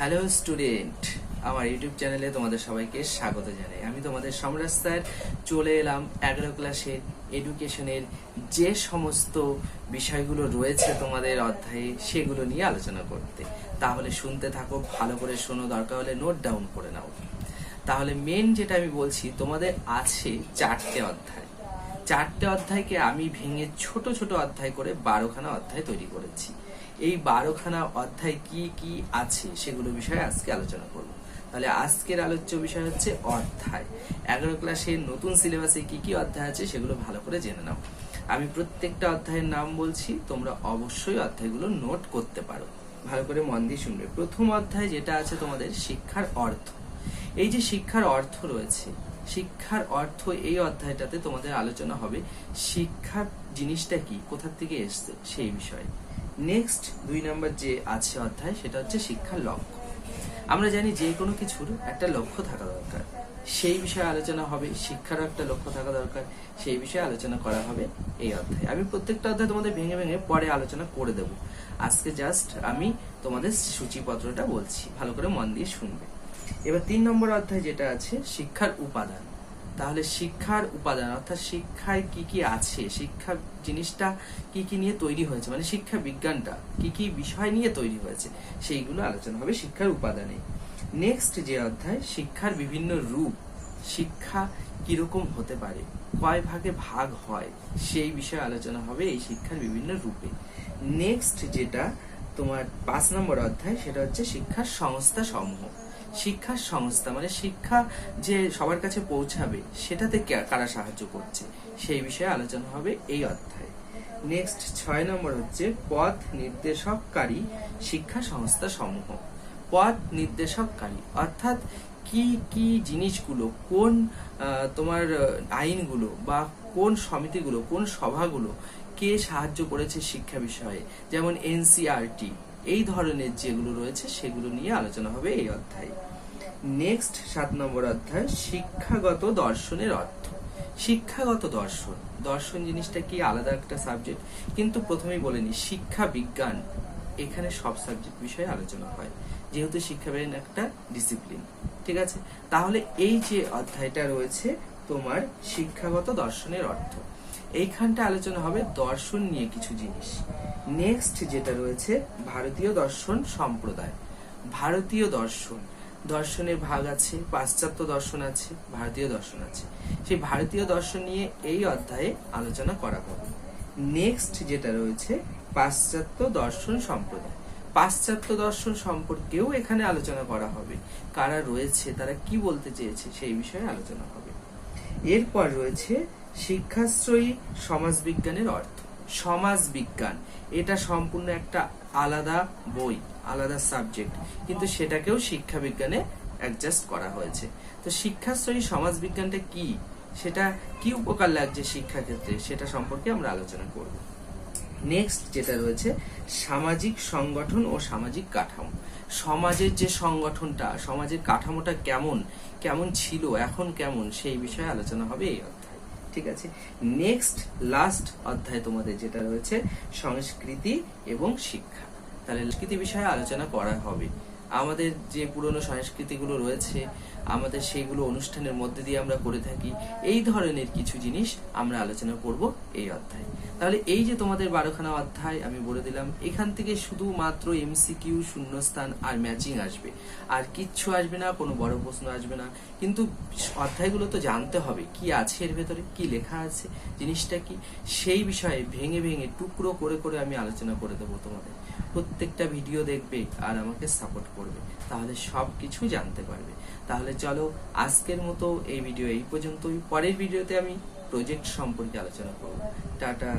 Hello student, আমার YouTube চ্যানেলে তোমাদের সবাইকে স্বাগত জানাই। আমি তোমাদের সম্রাট স্যার চলে এলাম 11 ক্লাসের এডুকেশনের যে সমস্ত বিষয়গুলো রয়েছে তোমাদের অধ্যায়ে সেগুলো নিয়ে আলোচনা করতে। তাহলে শুনতে থাকো, ভালো করে শোনো, দরকার হলে নোট ডাউন করে নাও। তাহলে মেন যেটা আমি বলছি, তোমাদের আছে 4টে অধ্যায়। 4টে অধ্যায়কে আমি ভেঙে ছোট ছোট অধ্যায় করে 12খানা অধ্যায় তৈরি করেছি। এই 12খানা অধ্যায় কি কি আছে সেগুলো বিষয়ে আজকে আলোচনা করব। তাহলে আজকের আলোচ্য বিষয় হচ্ছে অধ্যায়। 11 ক্লাসের নতুন সিলেবাসে কি কি অধ্যায় আছে সেগুলো ভালো করে জেনে নাও। আমি প্রত্যেকটা অধ্যায়ের নাম বলছি, তোমরা অবশ্যই অধ্যায়গুলো নোট করতে পারো। ভালো করে মন দিয়ে শুনবে। প্রথম অধ্যায় যেটা আছে তোমাদের শিক্ষার অর্থ। এই যে শিক্ষার অর্থ রয়েছে, শিক্ষার অর্থ এই অধ্যায়টাতে তোমাদের আলোচনা হবে শিক্ষা জিনিসটা কি, কোথা থেকে এসছে সেই বিষয়ে। নেক্সট 2 নম্বর যে আছে অধ্যায় সেটা হচ্ছে শিক্ষার লক্ষ্য। আমরা জানি যে কোনো কিছুর একটা লক্ষ্য থাকা দরকার, সেই বিষয়ে আলোচনা হবে। শিক্ষারও একটা লক্ষ্য থাকা দরকার, সেই বিষয়ে আলোচনা করা হবে এই অধ্যায়। আমি প্রত্যেকটা অধ্যায় তোমাদের ভেঙে ভেঙে পরে আলোচনা করে দেব। আজকে জাস্ট আমি তোমাদের সূচিপত্রটা বলছি, ভালো করে মন দিয়ে শুনবে। এবার 3 নম্বর অধ্যায় যেটা আছে শিক্ষার উপাদান। তাহলে শিক্ষার উপাদান অর্থাৎ শিক্ষায় কি কি আছে, শিক্ষা জিনিসটা কি কি নিয়ে তৈরি হয়েছে, মানে শিক্ষা বিজ্ঞানটা কি কি বিষয় নিয়ে তৈরি হয়েছে সেইগুলো আলোচনা হবে শিক্ষার উপাদানে। নেক্সট যে অধ্যায় শিক্ষার বিভিন্ন রূপ, শিক্ষা কিরকম হতে পারে, কয় ভাগে ভাগ হয় সেই বিষয়ে আলোচনা হবে এই শিক্ষার বিভিন্ন রূপে। নেক্সট যেটা তোমার 5 নম্বর অধ্যায় সেটা হচ্ছে শিক্ষার সংস্থা সমূহ। শিক্ষার সংস্থা মানে শিক্ষা যে সবার কাছে পৌঁছাবে সেটাতে কারা সাহায্য করছে সেই বিষয়ে আলোচনা হবে এই অধ্যায়ে। নেক্সট 6 নম্বর হচ্ছে পথ নির্দেশককারী শিক্ষা সংস্থা সমূহ। পথ নির্দেশককারী অর্থাৎ কি কি জিনিসগুলো, কোন তোমার আইনগুলো বা কোন সমিতিগুলো, কোন সভাগুলো কে সাহায্য করেছে শিক্ষা বিষয়ে, যেমন এনসিইআরটি, এই ধরনের যেগুলো রয়েছে সেগুলো নিয়ে আলোচনা হবে এই অধ্যায়ে। নেক্সট 7 নম্বর অধ্যায় শিক্ষাগত দর্শনের অর্থ। শিক্ষাগত দর্শন, দর্শন জিনিসটা কি আলাদা একটা সাবজেক্ট, কিন্তু প্রথমেই বলে নি শিক্ষা বিজ্ঞান, এখানে সব সাবজেক্ট বিষয়ে আলোচনা হয় যেহেতু শিক্ষা বিজ্ঞান একটা ডিসিপ্লিন। ঠিক আছে, তাহলে এই যে অধ্যায়টা রয়েছে তোমার শিক্ষাগত দর্শনের অর্থ, এইখানটা আলোচনা হবে দর্শন নিয়ে কিছু জিনিস। নেক্সট যেটা রয়েছে ভারতীয় দর্শন সম্প্রদায়। ভারতীয় দর্শন, দর্শনের ভাগ আছে, পাশ্চাত্য দর্শন আছে, ভারতীয় দর্শন আছে। সেই ভারতীয় দর্শন নিয়ে এই অধ্যায়ে আলোচনা করা হবে। নেক্সট যেটা রয়েছে পাশ্চাত্য দর্শন সম্প্রদায়। পাশ্চাত্য দর্শন সম্পর্কেও এখানে আলোচনা করা হবে, কারা রয়েছে, তারা কি বলতে চেয়েছে সেই বিষয়ে আলোচনা হবে। এরপর রয়েছে শিক্ষাশ্রয়ী সমাজবিজ্ঞানের অর্থ। সমাজ বিজ্ঞান এটা সম্পূর্ণ একটা আলাদা বই, আলাদা সাবজেক্ট, কিন্তু সেটাকেও শিক্ষা বিজ্ঞানে অ্যাডজাস্ট করা হয়েছে। তো শিক্ষাশ্রয়ী সমাজ বিজ্ঞানটা কি, সেটা কি উপকার লাগছে শিক্ষা ক্ষেত্রে, সেটা সম্পর্কে আমরা আলোচনা করব। নেক্সট যেটা রয়েছে সামাজিক সংগঠন ও সামাজিক কাঠামো। সমাজের যে সংগঠনটা, সমাজের কাঠামোটা কেমন কেমন ছিল, এখন কেমন, সেই বিষয়ে আলোচনা হবে এই অধ্যায়। ঠিক আছে, নেক্সট লাস্ট অধ্যায় তোমাদের যেটা রয়েছে সংস্কৃতি এবং শিক্ষা। তাহলে সংস্কৃতি বিষয়ে আলোচনা করা হবে। আমাদের যে পুরনো সংস্কৃতিগুলো রয়েছে, আমাদের সেইগুলো অনুষ্ঠানের মধ্যে দিয়ে আমরা করে থাকি, এই ধরনের কিছু জিনিস আমরা আলোচনা করব এই অধ্যায়ে। তাহলে এই যে তোমাদের 12খানা অধ্যায় আমি বলে দিলাম, এখান থেকে শুধুমাত্র এমসিকিউ, শূন্যস্থান আর ম্যাচিং আসবে, আর কিচ্ছু আসবে না, কোনো বড় প্রশ্ন আসবে না। কিন্তু অধ্যায়গুলো তো জানতে হবে কি আছে এর ভেতরে, কি লেখা আছে, জিনিসটা কি, সেই বিষয়ে ভেঙে ভেঙে টুকরো করে করে আমি আলোচনা করে দেবো তোমাদের। প্রত্যেকটা ভিডিও দেখবে আর আমাকে সাপোর্ট করবে, তাহলে সব কিছু জানতে পারবে। তাহলে চলো আজকের মতো এই ভিডিও এই পর্যন্তই। পরের ভিডিওতে আমি প্রজেক্ট সম্পর্কে আলোচনা করব। টাটা।